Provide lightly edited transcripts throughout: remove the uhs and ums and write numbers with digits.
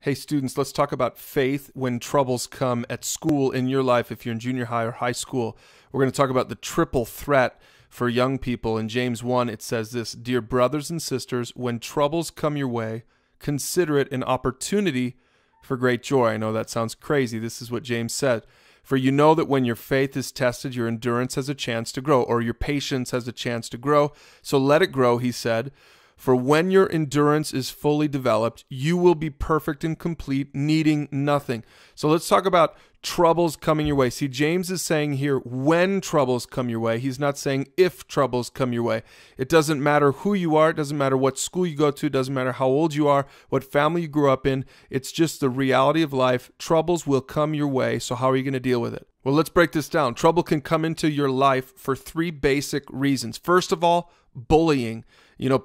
Hey students, let's talk about faith when troubles come at school in your life if you're in junior high or high school. We're going to talk about the triple threat for young people. In James 1, it says this: "Dear brothers and sisters, when troubles come your way, consider it an opportunity for great joy." I know that sounds crazy. This is what James said. "For you know that when your faith is tested, your endurance has a chance to grow," or your patience has a chance to grow. "So let it grow," he said. "For when your endurance is fully developed, you will be perfect and complete, needing nothing." So let's talk about troubles coming your way. See, James is saying here, when troubles come your way. He's not saying if troubles come your way. It doesn't matter who you are. It doesn't matter what school you go to. It doesn't matter how old you are, what family you grew up in. It's just the reality of life. Troubles will come your way. So how are you going to deal with it? Well, let's break this down. Trouble can come into your life for three basic reasons. First of all, bullying.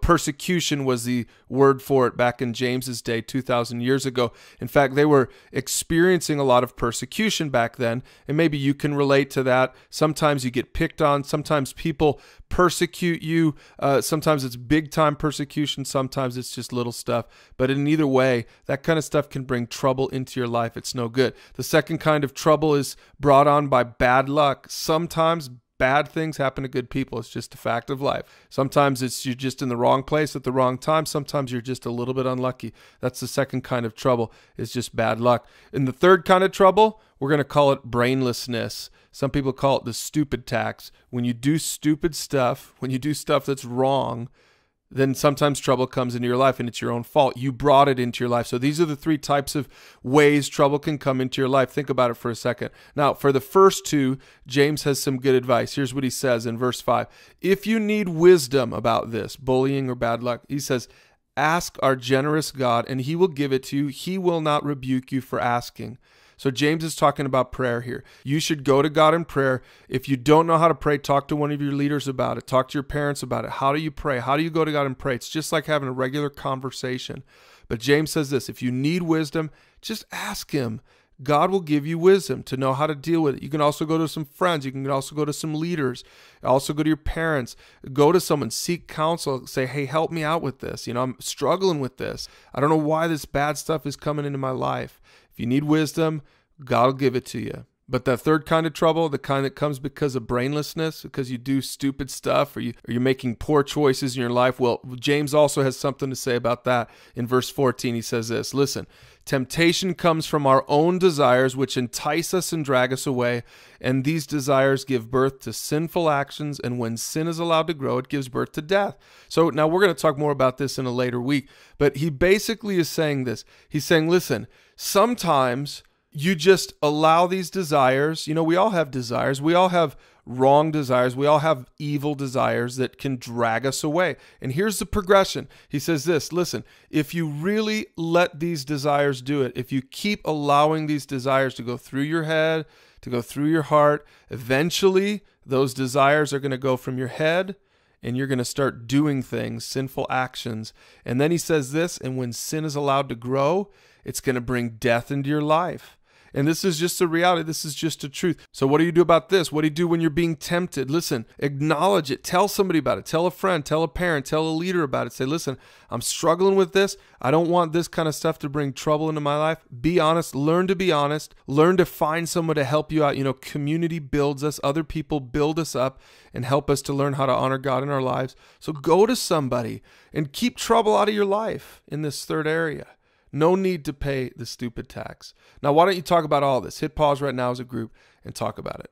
Persecution was the word for it back in James's day 2,000 years ago. In fact, they were experiencing a lot of persecution back then, and maybe you can relate to that. Sometimes you get picked on. Sometimes people persecute you. Sometimes it's big-time persecution. Sometimes it's just little stuff. But in either way, that kind of stuff can bring trouble into your life. It's no good. The second kind of trouble is brought on by bad luck. Sometimes bad things happen to good people. It's just a fact of life. Sometimes you're just in the wrong place at the wrong time. Sometimes you're just a little bit unlucky. That's the second kind of trouble. It's just bad luck. And the third kind of trouble, we're going to call it brainlessness. Some people call it the stupid tax. When you do stupid stuff, when you do stuff that's wrong, then sometimes trouble comes into your life and it's your own fault. You brought it into your life. So these are the three types of ways trouble can come into your life. Think about it for a second. Now, for the first two, James has some good advice. Here's what he says in verse 5. If you need wisdom about this, bullying or bad luck, he says, ask our generous God and he will give it to you. He will not rebuke you for asking. So James is talking about prayer here. You should go to God in prayer. If you don't know how to pray, talk to one of your leaders about it. Talk to your parents about it. How do you pray? How do you go to God and pray? It's just like having a regular conversation. But James says this: if you need wisdom, just ask him. God will give you wisdom to know how to deal with it. You can also go to some friends. You can also go to some leaders. Also go to your parents. Go to someone. Seek counsel. Say, hey, help me out with this. I'm struggling with this. I don't know why this bad stuff is coming into my life. If you need wisdom, God will give it to you. But that third kind of trouble, the kind that comes because of brainlessness, because you do stupid stuff or you're making poor choices in your life, well, James also has something to say about that. In verse 14, he says this: listen, temptation comes from our own desires, which entice us and drag us away. And these desires give birth to sinful actions. And when sin is allowed to grow, it gives birth to death. So now we're going to talk more about this in a later week. But he basically is saying this. He's saying, listen, sometimes you just allow these desires. We all have desires. We all have wrong desires. We all have evil desires that can drag us away. And here's the progression. He says this: listen, if you really let these desires do it, if you keep allowing these desires to go through your head, to go through your heart, eventually those desires are going to go from your head and you're going to start doing things, sinful actions. And then he says this: and when sin is allowed to grow, it's going to bring death into your life. And this is just a reality. This is just a truth. So what do you do about this? What do you do when you're being tempted? Listen, acknowledge it. Tell somebody about it. Tell a friend, tell a parent, tell a leader about it. Say, listen, I'm struggling with this. I don't want this kind of stuff to bring trouble into my life. Be honest. Learn to be honest. Learn to find someone to help you out. Community builds us. Other people build us up and help us to learn how to honor God in our lives. So go to somebody and keep trouble out of your life in this third area. No need to pay the stupid tax. Now, why don't you talk about all this? Hit pause right now as a group and talk about it.